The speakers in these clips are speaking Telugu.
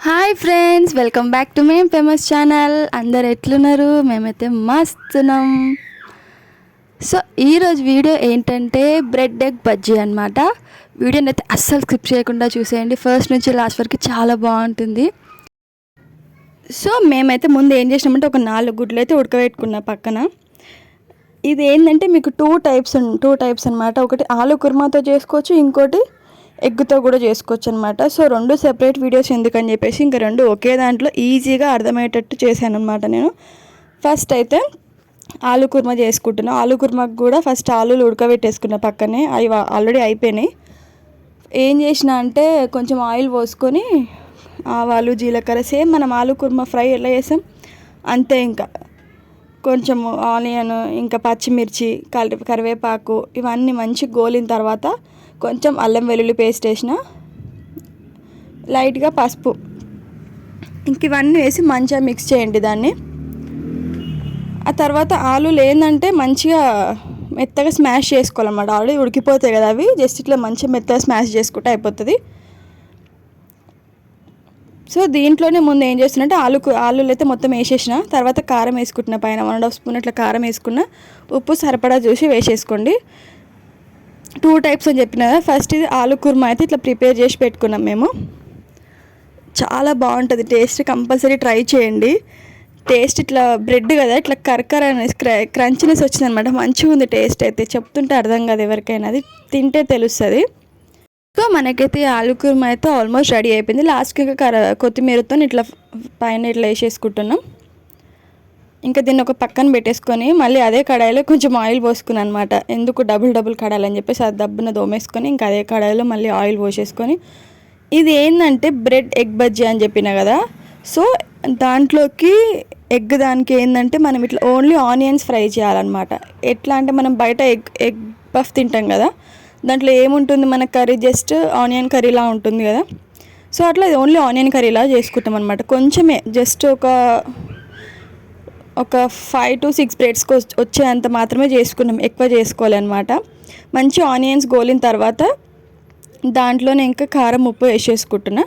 Hi friends, welcome back to మేం ఫేమస్ ఛానల్. అందరు ఎట్లున్నారు? మేమైతే మస్తున్నాం. సో ఈరోజు వీడియో ఏంటంటే బ్రెడ్ ఎగ్ బజ్జీ అనమాట. వీడియోని అయితే అస్సలు స్కిప్ చేయకుండా చూసేయండి, ఫస్ట్ నుంచి లాస్ట్ వరకు చాలా బాగుంటుంది. సో మేమైతే ముందు ఏం చేసినామంటే ఒక 4 గుడ్లు అయితే ఉడకబెట్టుకున్నా పక్కన. ఇది ఏంటంటే మీకు టూ టైప్స్ అనమాట. ఒకటి ఆలు కుర్మాతో చేసుకోవచ్చు, ఇంకోటి ఎగ్తో కూడా చేసుకోవచ్చు అనమాట. సో 2 సెపరేట్ వీడియోస్ ఎందుకని చెప్పేసి ఇంకా 2 ఒకే దాంట్లో ఈజీగా అర్థమయ్యేటట్టు చేశాను అనమాట నేను. ఫస్ట్ అయితే ఆలు కుర్మా చేసుకుంటున్నాను. ఆలు కుర్మాకు కూడా ఫస్ట్ ఆలులు ఉడకబెట్టేసుకున్న పక్కనే, అవి ఆల్రెడీ అయిపోయినాయి. ఏం చేసిన అంటే కొంచెం ఆయిల్ పోసుకొని ఆవాలు జీలకర్ర సేమ్ మనం ఆలు కుర్మా ఫ్రై ఎలా చేసాం అంతే, ఇంకా కొంచెం ఆనియన్ ఇంకా పచ్చిమిర్చి కరివేపాకు ఇవన్నీ మంచి గోలిన తర్వాత కొంచెం అల్లం వెల్లుల్లి పేస్ట్ వేసిన, లైట్గా పసుపు, ఇంక ఇవన్నీ వేసి మంచిగా మిక్స్ చేయండి దాన్ని. ఆ తర్వాత ఆలులు ఏంటంటే మంచిగా మెత్తగా స్మాష్ చేసుకోవాలన్నమాట. ఆల్రెడీ ఉడికిపోతాయి కదా అవి, జస్ట్ ఇట్లా మంచిగా మెత్తగా స్మాష్ చేసుకుంటే అయిపోతుంది. సో దీంట్లోనే ముందు ఏం చేస్తున్నట్టే ఆలులు అయితే మొత్తం వేసేసిన తర్వాత కారం వేసుకుంటున్నా, పైన 1.5 స్పూన్ ఇట్లా కారం వేసుకున్న, ఉప్పు సరిపడా చూసి వేసేసుకోండి. 2 టైప్స్ అని చెప్పిన కదా. ఫస్ట్ ఇది ఆలు కుర్మా అయితే ఇట్లా ప్రిపేర్ చేసి పెట్టుకున్నాం మేము. చాలా బాగుంటుంది టేస్ట్, కంపల్సరీ ట్రై చేయండి. టేస్ట్ ఇట్లా బ్రెడ్ కదా, ఇట్లా కరకర క్రంచినెస్ వచ్చిందనమాట. మంచిగా ఉంది టేస్ట్ అయితే, చెప్తుంటే అర్థం కాదు ఎవరికైనా, అది తింటే తెలుస్తుంది. సో మనకైతే ఆలు కుర్మా అయితే ఆల్మోస్ట్ రెడీ అయిపోయింది. లాస్ట్కి ఇంకా కొత్తిమీరతో ఇట్లా పైన ఇట్లా వేసేసుకుంటున్నాం. ఇంకా దీన్ని ఒక పక్కన పెట్టేసుకొని మళ్ళీ అదే కడాయిలో కొంచెం ఆయిల్ పోసుకున్నాను అనమాట. ఎందుకు డబుల్ కడాయిలు అని చెప్పేసి అది దబ్బున దోమేసుకొని ఇంకా అదే కడాయిలో మళ్ళీ ఆయిల్ పోసేసుకొని, ఇది ఏంటంటే బ్రెడ్ ఎగ్ బజ్జీ అని చెప్పిన కదా. సో దాంట్లోకి ఎగ్ దానికి ఏంటంటే మనం ఇట్లా ఓన్లీ ఆనియన్స్ ఫ్రై చేయాలన్నమాట. ఎట్లా అంటే మనం బయట ఎగ్ పఫ్ తింటాం కదా, దాంట్లో ఏముంటుంది మన కర్రీ, జస్ట్ ఆనియన్ కర్రీలా ఉంటుంది కదా. సో అట్లా ఇది ఓన్లీ ఆనియన్ కర్రీలా చేసుకుంటాం అనమాట. కొంచెమే జస్ట్ ఒక 5 to 6 బ్రెడ్స్కి వచ్చేంత మాత్రమే చేసుకున్నాం, ఎక్కువ చేసుకోవాలి అనమాట. మంచి ఆనియన్స్ గోలిన తర్వాత దాంట్లోనే ఇంకా కారం ఉప్పు వేసేసుకుంటున్నా.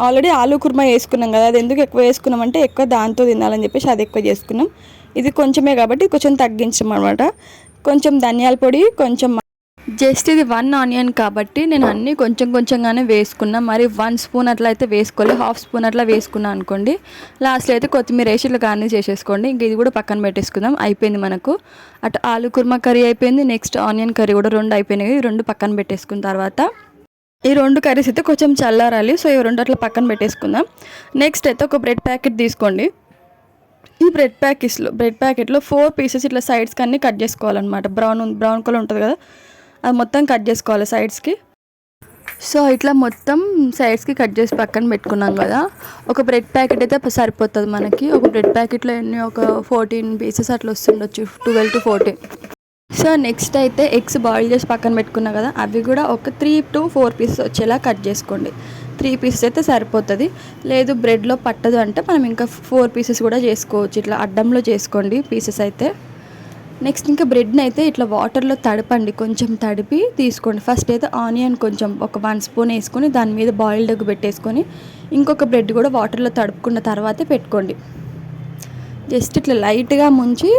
ఆల్రెడీ ఆలు కుర్మా వేసుకున్నాం కదా, అది ఎందుకు ఎక్కువ వేసుకున్నామంటే ఎక్కువ దాంతో తినాలని చెప్పేసి అది ఎక్కువ చేసుకున్నాం. ఇది కొంచెమే కాబట్టి కొంచెం తగ్గించాం అనమాట. కొంచెం ధనియాల పొడి, కొంచెం జస్ట్ ఇది 1 ఆనియన్ కాబట్టి నేను అన్నీ కొంచెంగానే వేసుకున్నా. మరి 1 స్పూన్ అట్లా అయితే వేసుకోవాలి, 1/2 స్పూన్ అట్లా వేసుకున్నా అనుకోండి. లాస్ట్లో అయితే కొత్తిమీర వేసి ఇట్లా గార్నిష్ చేసేసుకోండి. ఇంక ఇది కూడా పక్కన పెట్టేసుకుందాం. అయిపోయింది మనకు. అటు ఆలు కుర్మా కర్రీ అయిపోయింది, నెక్స్ట్ ఆనియన్ కర్రీ కూడా 2 అయిపోయినాయి. ఈ 2 పక్కన పెట్టేసుకున్న తర్వాత ఈ 2 కర్రీస్ అయితే కొంచెం చల్లారాలి. సో ఈ 2 అట్లా పక్కన పెట్టేసుకుందాం. నెక్స్ట్ అయితే ఒక బ్రెడ్ ప్యాకెట్ తీసుకోండి. ఈ బ్రెడ్ ప్యాకెట్లో 4 పీసెస్ ఇట్లా సైడ్స్కి అన్నీ కట్ చేసుకోవాలన్నమాట. బ్రౌన్ కలర్ ఉంటుంది కదా, అది మొత్తం కట్ చేసుకోవాలి సైడ్స్కి. సో ఇట్లా మొత్తం సైడ్స్కి కట్ చేసి పక్కన పెట్టుకున్నాం కదా. ఒక బ్రెడ్ ప్యాకెట్ అయితే సరిపోతుంది మనకి. ఒక బ్రెడ్ ప్యాకెట్లో ఎన్ని ఒక 14 పీసెస్ అట్లా వస్తుండొచ్చు, 12 to 14. సో నెక్స్ట్ అయితే ఎగ్స్ బాయిల్ చేసి పక్కన పెట్టుకున్నాం కదా, అవి కూడా ఒక 3 to 4 పీసెస్ వచ్చేలా కట్ చేసుకోండి. 3 పీసెస్ అయితే సరిపోతుంది. లేదు బ్రెడ్లో పట్టదు అంటే మనం ఇంకా 4 పీసెస్ కూడా చేసుకోవచ్చు. ఇట్లా అడ్డంలో చేసుకోండి పీసెస్ అయితే. నెక్స్ట్ ఇంకా బ్రెడ్ని అయితే ఇట్లా వాటర్లో తడపండి, కొంచెం తడిపి తీసుకోండి. ఫస్ట్ అయితే ఆనియన్ కొంచెం ఒక 1 స్పూన్ వేసుకొని దాని మీద బాయిల్డ్ ఎగ్ పెట్టేసుకొని ఇంకొక బ్రెడ్ కూడా వాటర్లో తడుపుకున్న తర్వాతే పెట్టుకోండి. జస్ట్ ఇట్లా లైట్గా ముంచి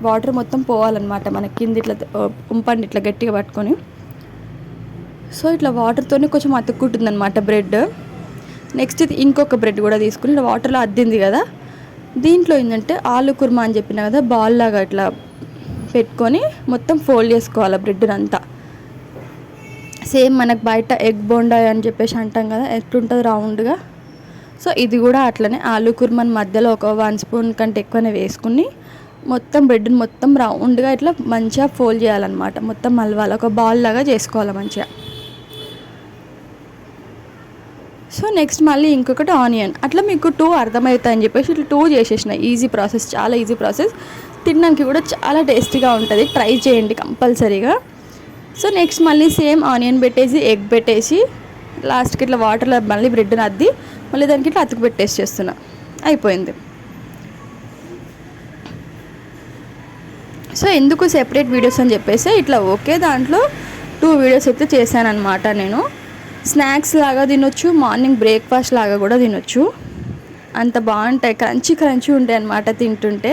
వాటర్ మొత్తం పోవాలన్నమాట మనకి కింద, ఇట్లా ఉంపండి ఇట్లా గట్టిగా పట్టుకొని. సో ఇట్లా వాటర్తోనే కొంచెం అతుక్కుంటుంది అనమాట బ్రెడ్. నెక్స్ట్ ఇది ఇంకొక బ్రెడ్ కూడా తీసుకుని ఇట్లా వాటర్లో అద్దింది కదా, దీంట్లో ఏంటంటే ఆలు కుర్మా అని చెప్పిన కదా, బాల్ లాగా ఇట్లా పెట్టుకొని మొత్తం ఫోల్డ్ చేసుకోవాలి బ్రెడ్ని అంతా. సేమ్ మనకు బయట ఎగ్ బోండా అని చెప్పేసి అంటాం కదా, ఎట్లుంటుంది రౌండ్గా. సో ఇది కూడా అట్లనే ఆలు కుర్మాని మధ్యలో ఒక 1 స్పూన్ కంటే ఎక్కువనే వేసుకుని మొత్తం బ్రెడ్ని మొత్తం రౌండ్గా ఇట్లా మంచిగా ఫోల్డ్ చేయాలన్నమాట. మొత్తం మలవాలి, ఒక బాల్ లాగా చేసుకోవాలి మంచిగా. సో నెక్స్ట్ మళ్ళీ ఇంకొకటి ఆనియన్, అట్లా మీకు 2 అర్థమవుతాయి అని చెప్పేసి ఇట్లా 2 చేసేసిన. ఈజీ ప్రాసెస్, చాలా ఈజీ ప్రాసెస్. తినడానికి కూడా చాలా టేస్టీగా ఉంటుంది, ట్రై చేయండి కంపల్సరీగా. సో నెక్స్ట్ మళ్ళీ సేమ్ ఆనియన్ పెట్టేసి ఎగ్ పెట్టేసి లాస్ట్కి ఇట్లా వాటర్లో మళ్ళీ బ్రెడ్ని అద్ది మళ్ళీ దానికి ఇట్లా అతుకు పెట్టేసి చేస్తున్నా. అయిపోయింది. సో ఎందుకు సెపరేట్ వీడియోస్ అని చెప్పేసి ఇట్లా ఒకే దాంట్లో 2 వీడియోస్ అయితే చేశాను అనమాట నేను. స్నాక్స్ లాగా తినొచ్చు, మార్నింగ్ బ్రేక్ఫాస్ట్ లాగా కూడా తినొచ్చు. అంత బాగుంటాయి, క్రంచీ క్రంచీ ఉంటాయి అన్నమాట తింటుంటే.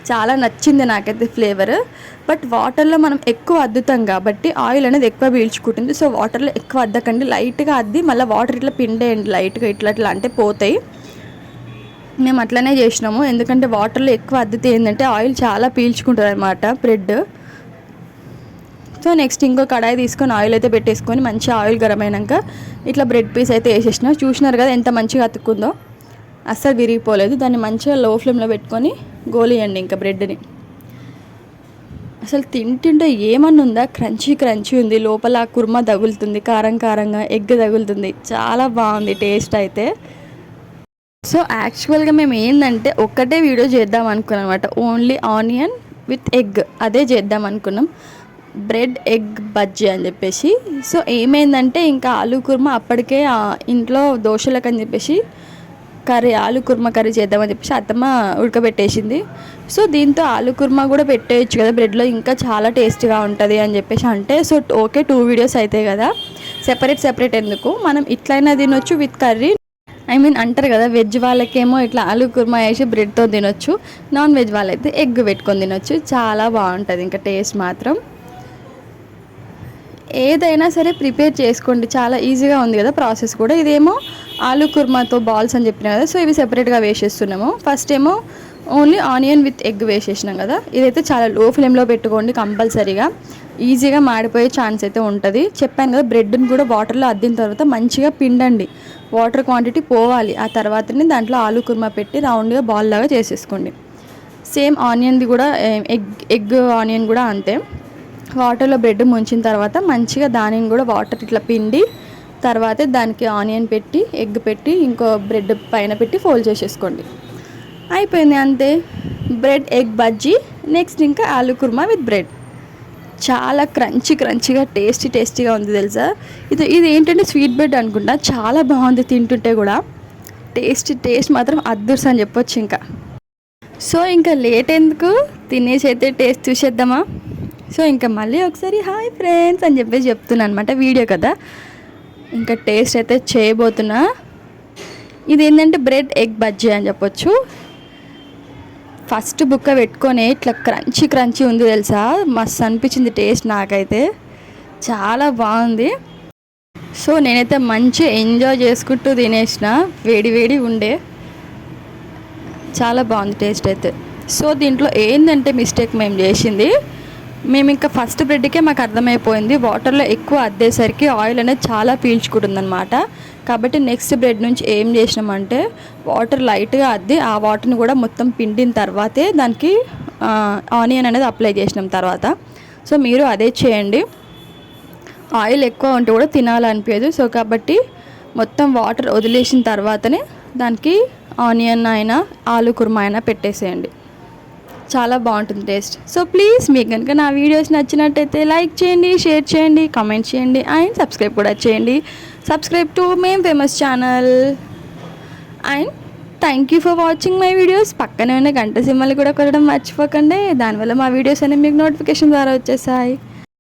చాలా నచ్చింది నాకైతే ఫ్లేవర్. బట్ వాటర్లో మనం ఎక్కువ అద్దుతాం కాబట్టి ఆయిల్ అనేది ఎక్కువ పీల్చుకుంటుంది. సో వాటర్లో ఎక్కువ అద్దకండి, లైట్గా అద్ది మళ్ళీ వాటర్ ఇట్లా పిండేయండి లైట్గా, ఇట్లా ఇట్లా అంటే పోతాయి. మేము అట్లనే చేసినాము, ఎందుకంటే వాటర్లో ఎక్కువ అద్దితే ఏంటంటే ఆయిల్ చాలా పీల్చుకుంటుంది అనమాట బ్రెడ్. సో నెక్స్ట్ ఇంకో కడాయి తీసుకొని ఆయిల్ అయితే పెట్టేసుకొని మంచిగా ఆయిల్ గరం అయినాక ఇట్లా బ్రెడ్ పీస్ అయితే వేసేసిన. చూసినారు కదా ఎంత మంచిగా అతుక్కుందో, అస్సలు విరిగిపోలేదు. దాన్ని మంచిగా లో ఫ్లేమ్లో పెట్టుకొని గోలియండి ఇంకా బ్రెడ్ని. అసలు తింటుంటే ఏమన్నా ఉందా, క్రంచీ క్రంచీ ఉంది, లోపల కుర్మా తగులుతుంది, కారం కారంగా ఎగ్ తగులుతుంది. చాలా బాగుంది టేస్ట్ అయితే. సో యాక్చువల్గా మేము ఏంటంటే ఒక్కటే వీడియో చేద్దాం అనుకున్నాం అనమాట, ఓన్లీ ఆనియన్ విత్ ఎగ్ అదే చేద్దాం అనుకున్నాం, బ్రెడ్ ఎగ్ బజ్జీ అని చెప్పేసి. సో ఏమైందంటే ఇంకా ఆలూ కుర్మా అప్పటికే ఇంట్లో దోశలకు అని చెప్పేసి కర్రీ, ఆలూ కుర్మా కర్రీ చేద్దామని చెప్పేసి అత్తమ్మ ఉడకబెట్టేసింది. సో దీంతో ఆలూ కుర్మా కూడా పెట్టేయచ్చు కదా బ్రెడ్లో, ఇంకా చాలా టేస్ట్గా ఉంటుంది అని చెప్పేసి అంటే, సో ఓకే 2 వీడియోస్ అవుతాయి కదా, సెపరేట్ ఎందుకు, మనం ఇట్లయినా తినొచ్చు విత్ కర్రీ. అంటారు కదా వెజ్ వాళ్ళకేమో ఇట్లా ఆలూ కుర్మా వేసి బ్రెడ్తో తినొచ్చు, నాన్ వెజ్ వాళ్ళైతే ఎగ్ పెట్టుకొని తినొచ్చు. చాలా బాగుంటుంది ఇంకా టేస్ట్ మాత్రం. ఏదైనా సరే ప్రిపేర్ చేసుకోండి, చాలా ఈజీగా ఉంది కదా ప్రాసెస్ కూడా. ఇదేమో ఆలూ కుర్మాతో బాల్స్ అని చెప్పినా కదా, సో ఇవి సెపరేట్గా వేసేస్తున్నాము. ఫస్ట్ ఏమో ఓన్లీ ఆనియన్ విత్ ఎగ్ వేసేసినాం కదా, ఇదైతే చాలా లో ఫ్లేమ్లో పెట్టుకోండి కంపల్సరీగా, ఈజీగా మాడిపోయే ఛాన్స్ అయితే ఉంటుంది. చెప్పాను కదా బ్రెడ్ని కూడా వాటర్లో అద్దిన తర్వాత మంచిగా పిండండి, వాటర్ క్వాంటిటీ పోవాలి. ఆ తర్వాతనే దాంట్లో ఆలూ కుర్మా పెట్టి రౌండ్గా బాల్ లాగా చేసేసుకోండి. సేమ్ ఆనియన్ది కూడా ఎగ్ ఆనియన్ కూడా అంతే, వాటర్లో బ్రెడ్ ముంచిన తర్వాత మంచిగా దానిని కూడా వాటర్ ఇట్లా పిండి తర్వాత దానికి ఆనియన్ పెట్టి ఎగ్ పెట్టి ఇంకో బ్రెడ్ పైన పెట్టి ఫోల్డ్ చేసేసుకోండి, అయిపోయింది అంతే. Bread egg bajji. నెక్స్ట్ ఇంకా ఆలూ కుర్మా విత్ బ్రెడ్. చాలా క్రంచీగా టేస్టీగా ఉంది తెలుసా. ఇది ఏంటంటే స్వీట్ బ్రెడ్ అనుకుంటా, చాలా బాగుంది తింటుంటే కూడా. టేస్ట్ మాత్రం అద్దుర్స్ అని చెప్పొచ్చు ఇంకా. సో ఇంకా లేట్ ఎందుకు, తినేసి అయితే టేస్ట్ చూసేద్దామా. సో ఇంకా మళ్ళీ ఒకసారి హాయ్ ఫ్రెండ్స్ అని చెప్పేసి చెప్తున్నాను అనమాట, వీడియో కదా. ఇంకా టేస్ట్ అయితే చేయబోతున్నా. ఇది ఏంటంటే బ్రెడ్ ఎగ్ బజ్జీ అని చెప్పొచ్చు. ఫస్ట్ బుక్క పెట్టుకొని ఇట్లా క్రంచీ ఉంది తెలుసా, మస్తు అనిపించింది టేస్ట్ నాకైతే, చాలా బాగుంది. సో నేనైతే మంచిగా ఎంజాయ్ చేసుకుంటూ తినేసిన, వేడి ఉండే, చాలా బాగుంది టేస్ట్ అయితే. సో దీంట్లో ఏంటంటే మిస్టేక్ మేము చేసింది, మేము ఇంకా ఫస్ట్ బ్రెడ్కే మాకు అర్థమైపోయింది, వాటర్లో ఎక్కువ అద్దేసరికి ఆయిల్ అనేది చాలా పీల్చుకుంటుంది అనమాట. కాబట్టి నెక్స్ట్ బ్రెడ్ నుంచి ఏం చేసినామంటే వాటర్ లైట్గా అద్ది ఆ వాటర్ని కూడా మొత్తం పిండిన తర్వాతే దానికి ఆనియన్ అనేది అప్లై చేసినాం తర్వాత. సో మీరు అదే చేయండి, ఆయిల్ ఎక్కువ ఉంటే కూడా తినాలనిపించదు. సో కాబట్టి మొత్తం వాటర్ వదిలేసిన తర్వాతనే దానికి ఆనియన్ అయినా ఆలూ కుర్మా అయినా పెట్టేసేయండి, చాలా బాగుంటుంది టేస్ట్. సో ప్లీజ్ మీకు కనుక నా వీడియోస్ నచ్చినట్టయితే లైక్ చేయండి, షేర్ చేయండి, కామెంట్ చేయండి అండ్ సబ్స్క్రైబ్ కూడా చేయండి. Subscribe to ma'am famous channel. And thank you for watching my videos. పక్కనే ఉన్న గంట సింబల్ కూడా కొట్టడం మర్చిపోకండి, దానివల్ల మా వీడియోస్ అనేవి మీకు నోటిఫికేషన్ ద్వారా వచ్చేసాయి.